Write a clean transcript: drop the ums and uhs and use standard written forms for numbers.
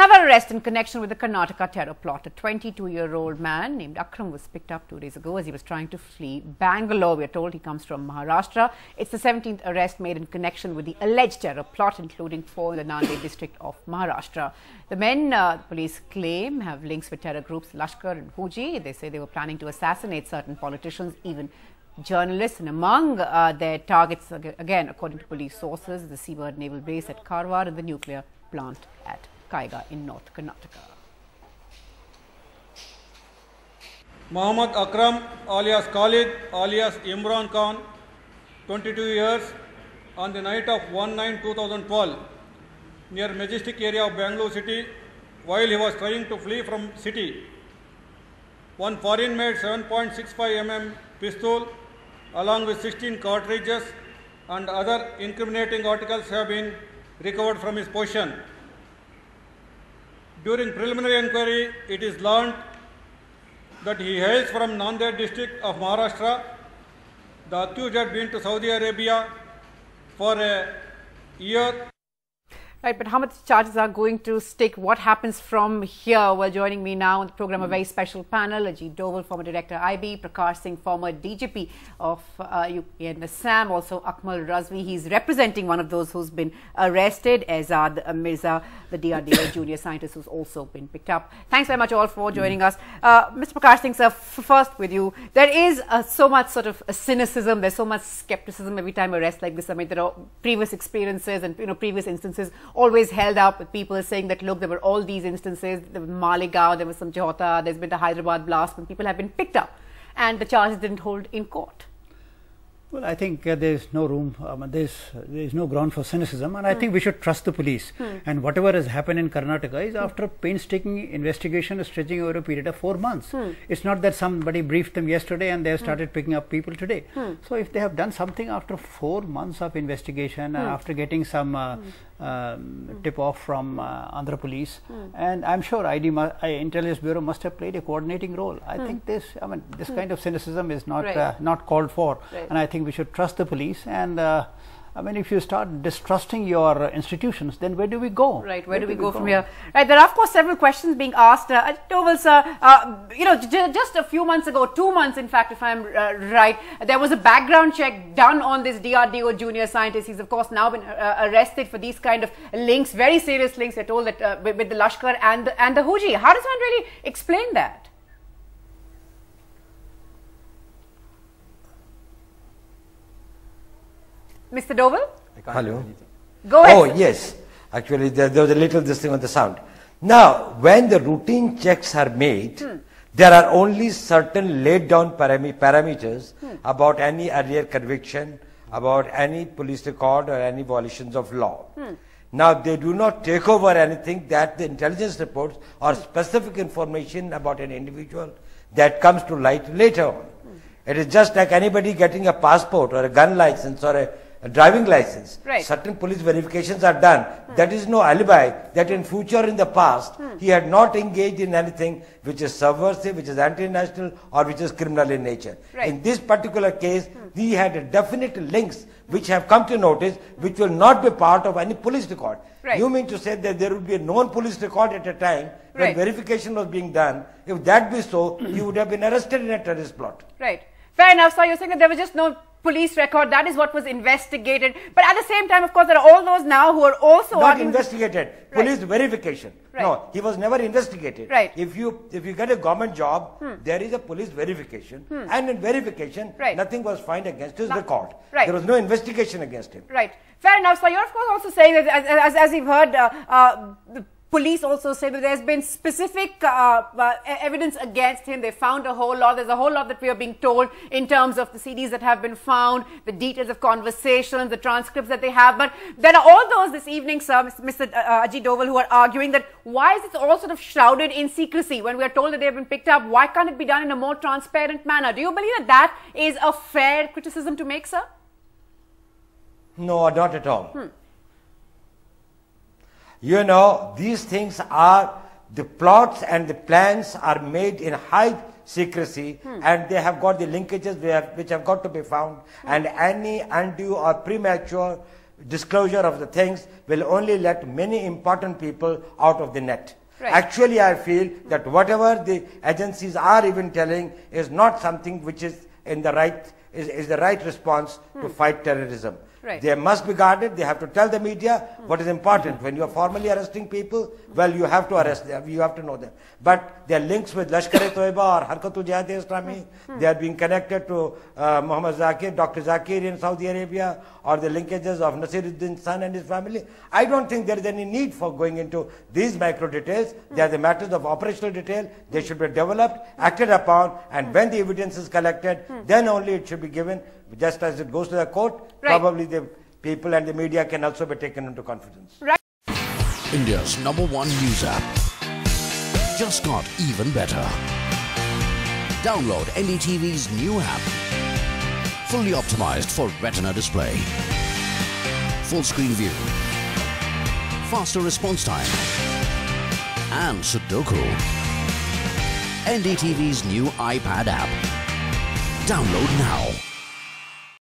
Another arrest in connection with the Karnataka terror plot. A 22-year-old man named Akram was picked up 2 days ago as he was trying to flee Bangalore. We are told he comes from Maharashtra. It's the 17th arrest made in connection with the alleged terror plot, including 4 in the Nanded district of Maharashtra. The men, police claim, have links with terror groups Lashkar and Fauji. They say they were planning to assassinate certain politicians, even journalists, and among their targets, again, according to police sources, the Seabird Naval Base at Karwar and the nuclear plant at Kaiga in North Karnataka. Muhammad Akram alias Khalid alias Imran Khan, 22 years, on the night of 1/9/2012 near Majestic area of Bangalore city, while he was trying to flee from city, one foreign made 7.65 mm pistol along with 16 cartridges and other incriminating articles have been recovered from his possession. During preliminary inquiry, it is learned that he hails from Nanded district of Maharashtra. The accused had been to Saudi Arabia for a year. Right, but how much charges are going to stick? What happens from here? Well, joining me now on the program, a very special panel. Ajit Doval, former director IB, Prakash Singh, former DGP of UP and Assam, also Akmal Razvi. He's representing one of those who's been arrested, Azad Mirza, the DRDO junior scientist who's also been picked up. Thanks very much all for joining us. Mr. Prakash Singh, sir, first with you. There is so much sort of cynicism, there's so much skepticism every time arrests like this. I mean, there are previous experiences and previous instances always held up with people saying that, look, there were all these instances, there was Malegaon, there was some Jhota, there's been the Hyderabad blast, when people have been picked up and the charges didn't hold in court. Well, I think there is no room, there is no ground for cynicism, and I think we should trust the police. And whatever has happened in Karnataka is after a painstaking investigation stretching over a period of 4 months. It's not that somebody briefed them yesterday and they have started picking up people today. So if they have done something after 4 months of investigation, after getting some tip-off from Andhra police, and I'm sure Intelligence Bureau must have played a coordinating role. I think this kind of cynicism is not not called for, and I think we should trust the police. And I mean, if you start distrusting your institutions, then where do we go? Right, where do we go from here? Right, there are of course several questions being asked. Doval sir, just a few months ago, 2 months in fact, if I'm right, there was a background check done on this DRDO junior scientist. He's of course now been arrested for these kind of links, very serious links. They're told that with the Lashkar and the Huji. How does one really explain that? Mr. Doval? Hello. Go ahead. Oh, yes. Actually, there was a little this thing on the sound. Now, when the routine checks are made, there are only certain laid down parameters about any earlier conviction, about any police record or any violations of law. Now, they do not take over anything that the intelligence reports or specific information about an individual that comes to light later on. It is just like anybody getting a passport or a gun license or a driving license. Certain police verifications are done. That is no alibi that in future, in the past, he had not engaged in anything which is subversive, which is anti-national, or which is criminal in nature. In this particular case, he had definite links which have come to notice, which will not be part of any police record. You mean to say that there would be a known police record at a time when verification was being done? If that be so, he would have been arrested in a terrorist plot. Right. Fair enough, sir. You're saying that there was just no police record. That is what was investigated. But at the same time, of course, there are all those now who are also not investigated. Police verification. No, he was never investigated. If you get a government job, there is a police verification, and in verification, nothing was found against his record. There was no investigation against him. Right. Fair enough, sir. You're of course also saying that, as you've heard, the police also say that there's been specific evidence against him. They found a whole lot. There's a whole lot that we are being told in terms of the CDs that have been found, the details of conversations, the transcripts that they have. But there are all those this evening, sir, Mr. Ajit Doval, who are arguing that why is it all sort of shrouded in secrecy when we are told that they have been picked up? Why can't it be done in a more transparent manner? Do you believe that that is a fair criticism to make, sir? No, not at all. You know, these things are, the plots and the plans are made in high secrecy, and they have got the linkages which have got to be found, and any undue or premature disclosure of the things will only let many important people out of the net. Right. Actually, I feel that whatever the agencies are even telling is not something which is in the right, is the right response to fight terrorism. Right. They must be guarded. They have to tell the media what is important. When you are formally arresting people, well, you have to arrest them. You have to know them. But their links with Lashkar-e-Toiba or Harkat-ul-Jihad-e-Islami, they are being connected to Muhammad Zakir, Dr. Zakir in Saudi Arabia, or the linkages of Nasiruddin's son and his family. I don't think there is any need for going into these micro details. They are the matters of operational detail. They should be developed, acted upon, and when the evidence is collected, then only it should be given. Just as it goes to the court, right. Probably the people and the media can also be taken into confidence. Right. India's #1 news app just got even better. Download NDTV's new app. Fully optimized for retina display. Full screen view. Faster response time. And Sudoku. NDTV's new iPad app. Download now.